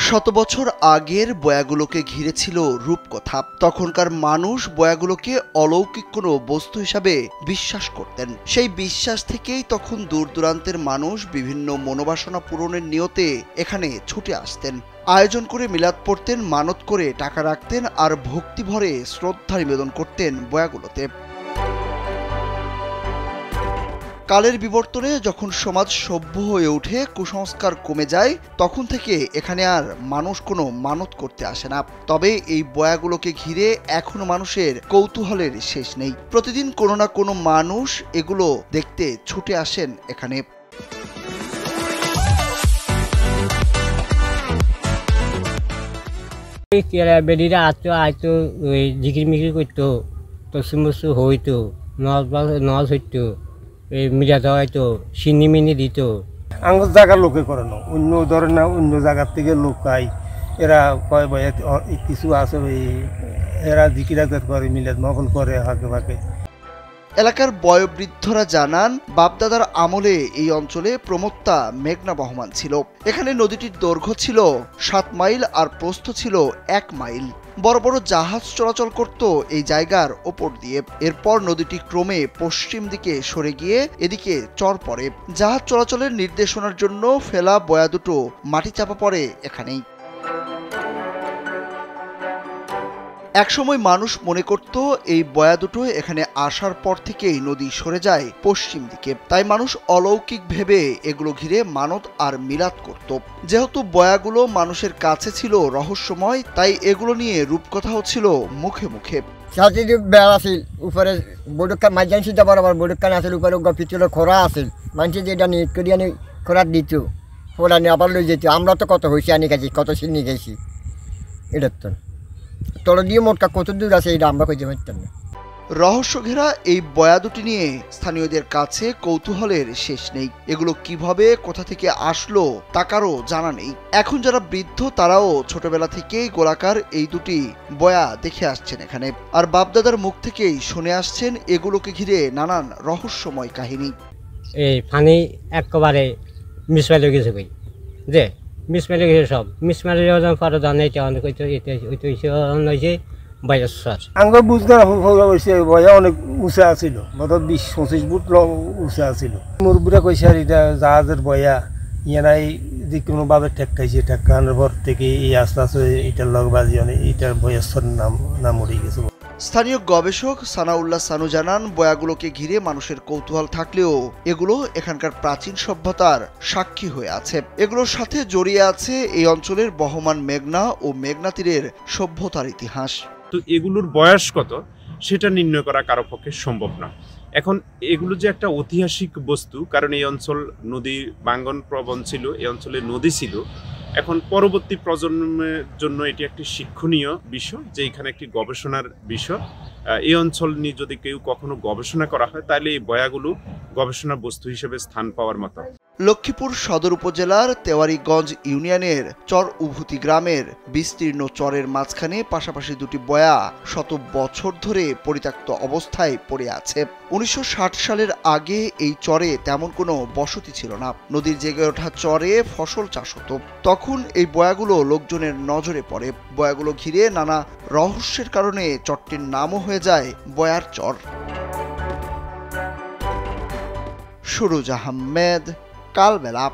শত বছর আগের বয়াগুলোকে ঘিরে ছিল রূপকথা। তখনকার মানুষ বয়াগুলোকে অলৌকিক কোনো বস্তু হিসাবে বিশ্বাস করতেন। সেই বিশ্বাস থেকেই তখন দূর দূরান্তের মানুষ বিভিন্ন মনোবাসনা পূরণের নিয়তে এখানে ছুটে আসতেন। আয়োজন করে মিলাদ পড়তেন, মানত করে টাকা রাখতেন আর ভক্তি ভরে শ্রদ্ধা নিবেদন করতেন বয়াগুলোতে। কালের বিবর্তনে যখন সমাজ সভ্য হয়ে ওঠে, কুসংস্কার কমে যায়, তখন থেকে এখানে আর মানুষ কোনো মানত করতে আসে না। তবে এই বয়াগুলোকে ঘিরে এখনো মানুষের কৌতূহলের শেষ নেই। প্রতিদিন কোনো না কোনো মানুষ এগুলো দেখতে ছুটে আসেন এখানে। বেডিরা আইতো ওই জিকির মিকির করতো, তসুমসু হইতো, নজ হইতো, মিডিয়া হয়তো চিনি মিনি দিত। আঙ্গুর জায়গার লোকে করে না, অন্য ধরে না, অন্য জায়গার থেকে লোক আই এরা কয় ভাই কিছু আছে, এরা জিকির করে মিলাদ মহল করে হাঁকে ফাঁকে। এলাকার বয়োবৃদ্ধরা জানান, বাপদাদার আমলে এই অঞ্চলে প্রমত্তা মেঘনা বহমান ছিল। এখানে নদীটির দৈর্ঘ্য ছিল 7 মাইল আর প্রস্থ ছিল 1 মাইল। বড় বড় জাহাজ চলাচল করত এই জায়গার ওপর দিয়ে। এরপর নদীটি ক্রমে পশ্চিম দিকে সরে গিয়ে এদিকে চর পড়ে। জাহাজ চলাচলের নির্দেশনার জন্য ফেলা বয়া দুটো মাটি চাপা পড়ে এখানেই। একসময় মানুষ মনে করত এই বয়া দুটো এখানে আসার পর থেকেই নদী সরে যায় পশ্চিম দিকে, তাই মানুষ অলৌকিক ভেবে এগুলো ঘিরে মানত আর মিলাদ করত। যেহেতু বয়াগুলো মানুষের কাছে ছিল রহস্যময়, তাই এগুলো নিয়ে রূপকথাও ছিল মুখে মুখে। বেড়া আছিল উপরে বডুকান মাঝান সিদ্ধা বরাবর বডুকান আছিল, উপরে পিছলে খোরা আছিল, মানুষ যেটা নিয়ে করি আনি খোরাত দিত, খোরা নিয়ে আবার লই যেত। আমরা তো কত হয়েছি আনি গেছি, কত চিনি গেছি, এটার তো তল দিয়ে মোটকা কত দূর আছে এটা আমরা খুঁজে পারতাম না। রহস্য ঘেরা এই বয়া দুটি নিয়ে স্থানীয়দের কাছে কৌতূহলের শেষ নেই। এগুলো কিভাবে কোথা থেকে আসলো তা কারো জানা নেই। এখন যারা বৃদ্ধ তারাও ছোটবেলা থেকেই গোলাকার এই দুটি বয়া দেখে আসছেন এখানে, আর বাপদাদার মুখ থেকেই শুনে আসছেন এগুলোকে ঘিরে নানান রহস্যময় কাহিনী। এই পানি একেবারে মিসমাইল হয়ে গেছে, কই যে মিসমাইল হয়ে গেছে, সব মিসমাইল হয়ে পরে জানে এটা অনেক হয়েছে বাইরের। আঙ্গুর বুঝতে হয়েছে বয়া অনেক উঁচা আছিল, বোধহয় 20-25 ফুট উঁচা আছিল। মুরব্বীরা কইছে আর এটা জাহাজের বয়া, ইয়ানাই যে কোনোভাবে ঠেকাইছে, ঠেকানোর পর থেকে এই আস্তে আস্তে এটার লগ বাজি অনেক এটার বয়ার নাম উড়ে গেছে। স্থানীয় গবেষক সানাউল্লাহ সানু জানান, বয়াগুলোকে ঘিরে মানুষের কৌতূহল থাকলেও এগুলো এখানকার প্রাচীন সভ্যতার সাক্ষী হয়ে আছে। এগুলোর সাথে জড়িয়ে আছে এই অঞ্চলের বহমান মেঘনা ও মেঘনা তীরের সভ্যতার ইতিহাস। তো এগুলোর বয়স কত সেটা নির্ণয় করা কারো পক্ষে সম্ভব না। এখন এগুলো যে একটা ঐতিহাসিক বস্তু, কারণ এই অঞ্চল নদী বাঙ্গন প্রবণ ছিল, এই অঞ্চলে নদী ছিল। এখন পরবর্তী প্রজন্মের জন্য এটি একটি শিক্ষণীয় বিষয়, যে এখানে একটি গবেষণার বিষয়। এই অঞ্চল নিয়ে যদি কেউ কখনো গবেষণা করা হয়, তাহলে এই বয়াগুলো গবেষণা বস্তু হিসেবে স্থান পাওয়ার মতো। লক্ষ্মীপুর সদর উপজেলার তেওয়ারীগঞ্জ ইউনিয়নের চর উভূতি গ্রামের বিস্তীর্ণ চরের মাঝখানে পাশাপাশি দুটি বয়া শত বছর ধরে পরিত্যক্ত অবস্থায় পড়ে আছে। 1960 সালের আগে এই চরে তেমন কোনো বসতি ছিল না। নদীর জেগে ওঠা চরে ফসল চাষ হতো। তখন এই বয়াগুলো লোকজনের নজরে পড়ে। বয়াগুলো ঘিরে নানা রহস্যের কারণে চরটির নামও হয়ে যায় বয়ার চর। সুরুজ আহমেদ, কালবেলা।